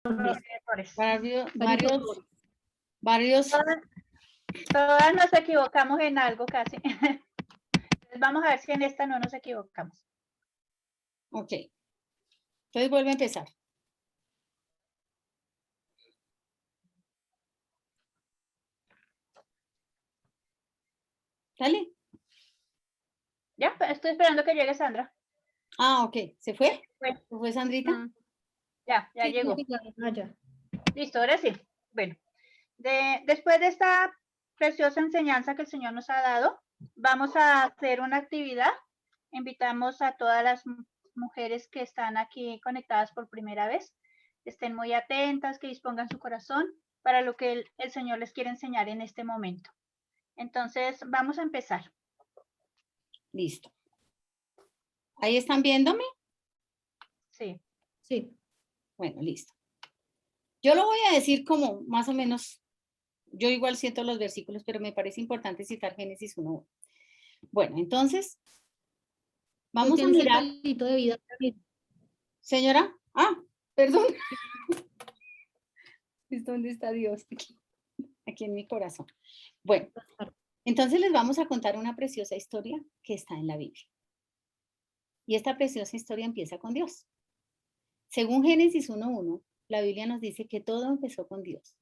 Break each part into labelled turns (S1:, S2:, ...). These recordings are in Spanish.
S1: errores.
S2: Varios.
S1: Todas nos equivocamos en algo casi. Vamos a ver si en esta no nos equivocamos.
S2: Ok. Entonces vuelve a empezar. Dale.
S1: Ya, estoy esperando que llegue Sandra.
S2: Ah, ok. ¿Se fue?
S1: Bueno.
S2: ¿Se fue Sandrita?
S1: Ya
S3: Sí,
S1: llegó.
S3: ya.
S1: Listo, ahora sí. Bueno, después de esta preciosa enseñanza que el Señor nos ha dado, vamos a hacer una actividad. Invitamos a todas las mujeres que están aquí conectadas por primera vez, estén muy atentas, que dispongan su corazón para lo que el Señor les quiere enseñar en este momento. Entonces, vamos a empezar.
S2: Listo. ¿Ahí están viéndome?
S1: Sí.
S3: Sí.
S2: Bueno, listo. Yo lo voy a decir como más o menos, yo igual siento los versículos, pero me parece importante citar Génesis 1. Bueno, entonces, vamos a mirar.
S3: De vida.
S2: Señora, perdón. ¿Dónde está Dios? Aquí en mi corazón. Bueno, entonces les vamos a contar una preciosa historia que está en la Biblia. Y esta preciosa historia empieza con Dios. Según Génesis 1:1, la Biblia nos dice que todo empezó con Dios.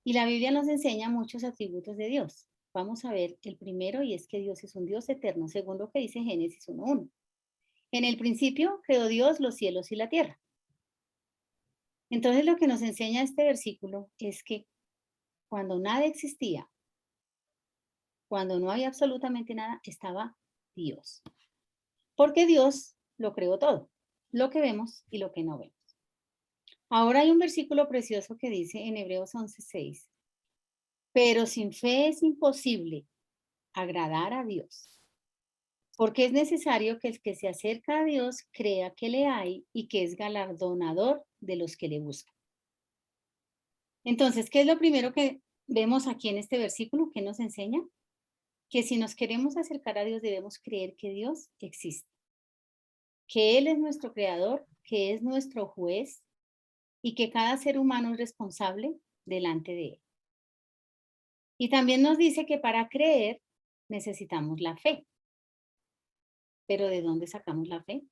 S2: Y la Biblia nos enseña muchos atributos de Dios. Vamos a ver el primero, y es que Dios es un Dios eterno, según lo que dice Génesis 1:1. En el principio creó Dios los cielos y la tierra. Entonces lo que nos enseña este versículo es que cuando nada existía, cuando no había absolutamente nada, estaba Dios. Porque Dios lo creó todo, lo que vemos y lo que no vemos. Ahora hay un versículo precioso que dice en Hebreos 11:6, pero sin fe es imposible agradar a Dios, porque es necesario que el que se acerca a Dios crea que le hay y que es galardonador de los que le buscan. Entonces, ¿qué es lo primero que vemos aquí en este versículo? ¿Qué nos enseña? Que si nos queremos acercar a Dios debemos creer que Dios existe, que Él es nuestro creador, que es nuestro juez y que cada ser humano es responsable delante de Él. Y también nos dice que para creer necesitamos la fe. ¿Pero de dónde sacamos la fe?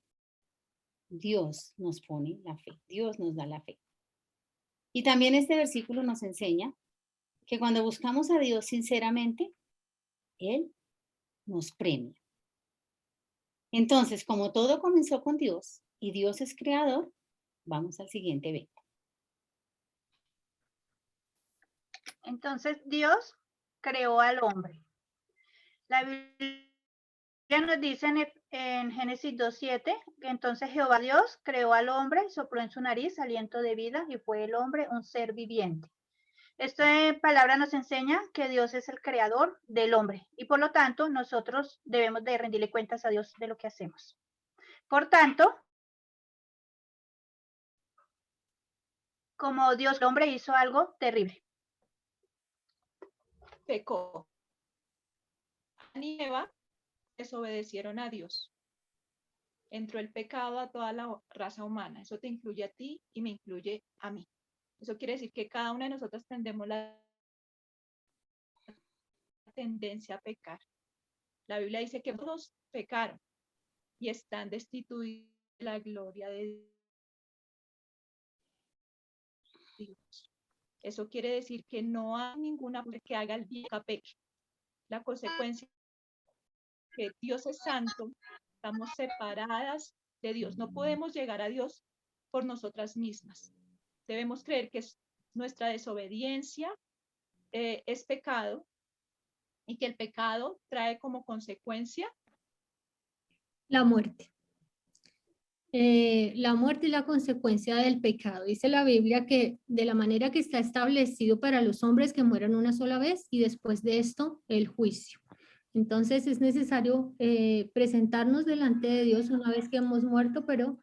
S2: Dios nos pone la fe, Dios nos da la fe. Y también este versículo nos enseña que cuando buscamos a Dios sinceramente, Él nos premia. Entonces, como todo comenzó con Dios y Dios es creador, vamos al siguiente evento.
S1: Entonces, Dios creó al hombre. La Biblia nos dice en Génesis 2:7 que entonces Jehová Dios creó al hombre, sopló en su nariz aliento de vida y fue el hombre un ser viviente. Esta palabra nos enseña que Dios es el creador del hombre y por lo tanto nosotros debemos de rendirle cuentas a Dios de lo que hacemos. Por tanto, como Dios, el hombre hizo algo terrible.
S4: Pecó. Adán y Eva desobedecieron a Dios. Entró el pecado a toda la raza humana. Eso te incluye a ti y me incluye a mí. Eso quiere decir que cada una de nosotras tendemos la tendencia a pecar. La Biblia dice que todos pecaron y están destituidos de la gloria de Dios. Eso quiere decir que no hay ninguna que haga el bien que peque. La consecuencia es que Dios es santo, estamos separadas de Dios. No podemos llegar a Dios por nosotras mismas. Debemos creer que nuestra desobediencia es pecado y que el pecado trae como consecuencia
S3: la muerte. La muerte es la consecuencia del pecado. Dice la Biblia que de la manera que está establecido para los hombres que mueran una sola vez y después de esto el juicio. Entonces es necesario presentarnos delante de Dios una vez que hemos muerto, pero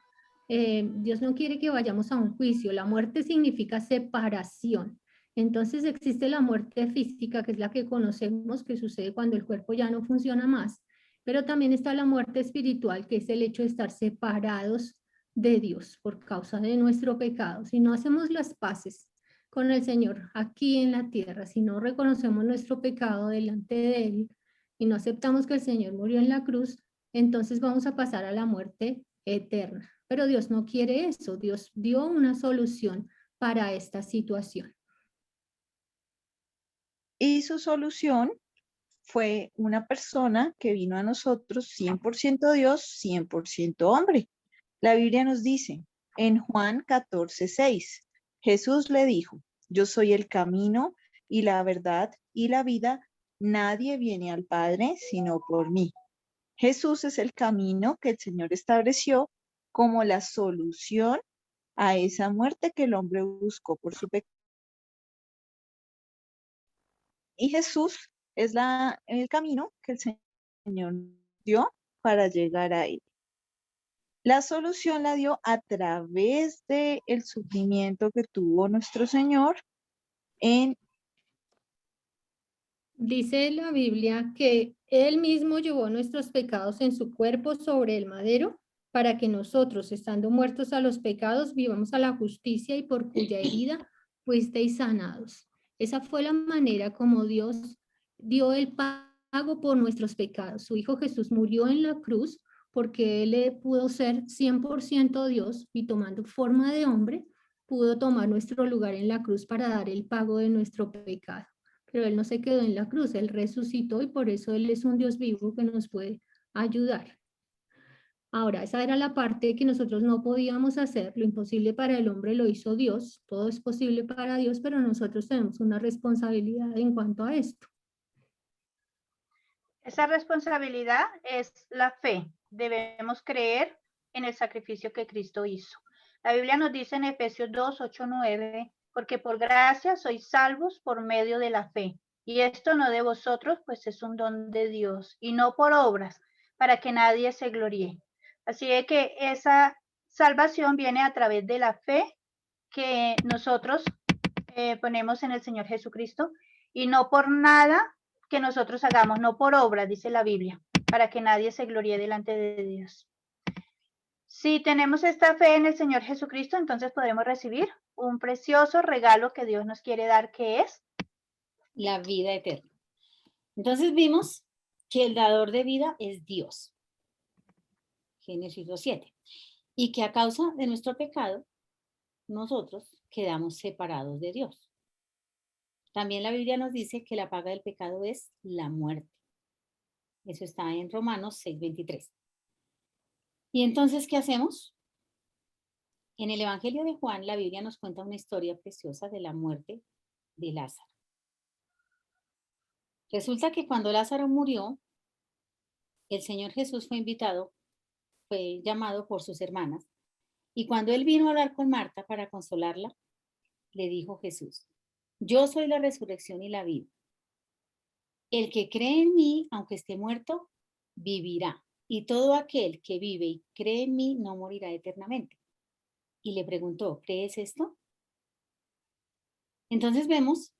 S3: Dios no quiere que vayamos a un juicio. La muerte significa separación. Entonces existe la muerte física, que es la que conocemos, que sucede cuando el cuerpo ya no funciona más. Pero también está la muerte espiritual, que es el hecho de estar separados de Dios por causa de nuestro pecado. Si no hacemos las paces con el Señor aquí en la tierra, si no reconocemos nuestro pecado delante de Él y no aceptamos que el Señor murió en la cruz, entonces vamos a pasar a la muerte eterna. Pero Dios no quiere eso. Dios dio una solución para esta situación.
S5: Y su solución fue una persona que vino a nosotros 100% Dios, 100% hombre. La Biblia nos dice en Juan 14:6, Jesús le dijo, yo soy el camino y la verdad y la vida, nadie viene al Padre sino por mí. Jesús es el camino que el Señor estableció como la solución a esa muerte que el hombre buscó por su pecado. Y Jesús es el camino que el Señor dio para llegar a Él. La solución la dio a través del sufrimiento que tuvo nuestro Señor en...
S3: Dice la Biblia que Él mismo llevó nuestros pecados en su cuerpo sobre el madero para que nosotros, estando muertos a los pecados, vivamos a la justicia y por cuya herida fuisteis sanados. Esa fue la manera como Dios dio el pago por nuestros pecados. Su Hijo Jesús murió en la cruz porque Él pudo ser 100% Dios y tomando forma de hombre, pudo tomar nuestro lugar en la cruz para dar el pago de nuestro pecado. Pero Él no se quedó en la cruz, Él resucitó y por eso Él es un Dios vivo que nos puede ayudar. Ahora, esa era la parte que nosotros no podíamos hacer, lo imposible para el hombre lo hizo Dios, todo es posible para Dios, pero nosotros tenemos una responsabilidad en cuanto a esto.
S1: Esa responsabilidad es la fe. Debemos creer en el sacrificio que Cristo hizo. La Biblia nos dice en Efesios 2, 8, 9, porque por gracia sois salvos por medio de la fe. Y esto no de vosotros, pues es un don de Dios, y no por obras, para que nadie se gloríe. Así es que esa salvación viene a través de la fe que nosotros ponemos en el Señor Jesucristo, y no por nada que nosotros hagamos, no por obras, dice la Biblia, para que nadie se gloríe delante de Dios. Si tenemos esta fe en el Señor Jesucristo, entonces podemos recibir un precioso regalo que Dios nos quiere dar, que es
S2: la vida eterna. Entonces vimos que el dador de vida es Dios. Génesis 2:7. Y que a causa de nuestro pecado, nosotros quedamos separados de Dios. También la Biblia nos dice que la paga del pecado es la muerte. Eso está en Romanos 6:23. ¿Y entonces qué hacemos? En el Evangelio de Juan, la Biblia nos cuenta una historia preciosa de la muerte de Lázaro. Resulta que cuando Lázaro murió, el Señor Jesús fue llamado por sus hermanas, y cuando él vino a hablar con Marta para consolarla, le dijo Jesús, yo soy la resurrección y la vida. El que cree en mí, aunque esté muerto, vivirá. Y todo aquel que vive y cree en mí no morirá eternamente. Y le preguntó, ¿crees esto? Entonces vemos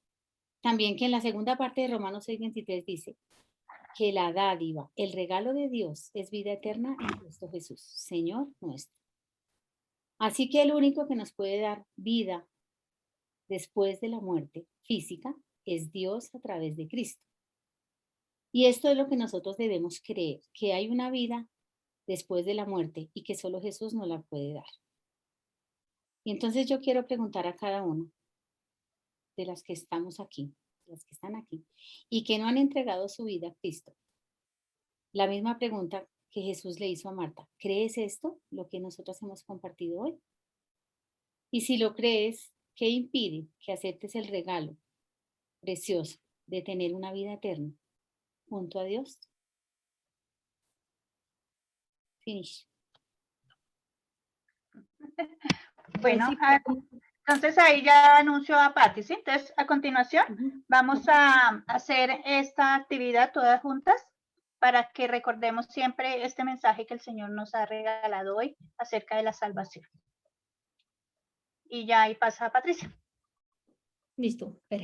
S2: también que en la segunda parte de Romanos 6:23 dice que la dádiva, el regalo de Dios es vida eterna en Cristo Jesús, Señor nuestro. Así que el único que nos puede dar vida después de la muerte física es Dios a través de Cristo. Y esto es lo que nosotros debemos creer, que hay una vida después de la muerte y que solo Jesús nos la puede dar. Y entonces yo quiero preguntar a cada una de las que estamos aquí, las que están aquí, y que no han entregado su vida a Cristo. La misma pregunta que Jesús le hizo a Marta, ¿crees esto, lo que nosotros hemos compartido hoy? Y si lo crees, ¿qué impide que aceptes el regalo precioso de tener una vida eterna junto a Dios? Finish.
S1: bueno. Entonces ahí ya anunció a Patti, ¿sí? Entonces a continuación vamos a hacer esta actividad todas juntas para que recordemos siempre este mensaje que el Señor nos ha regalado hoy acerca de la salvación. Y ya ahí pasa a Patricia.
S3: Listo, perfecto.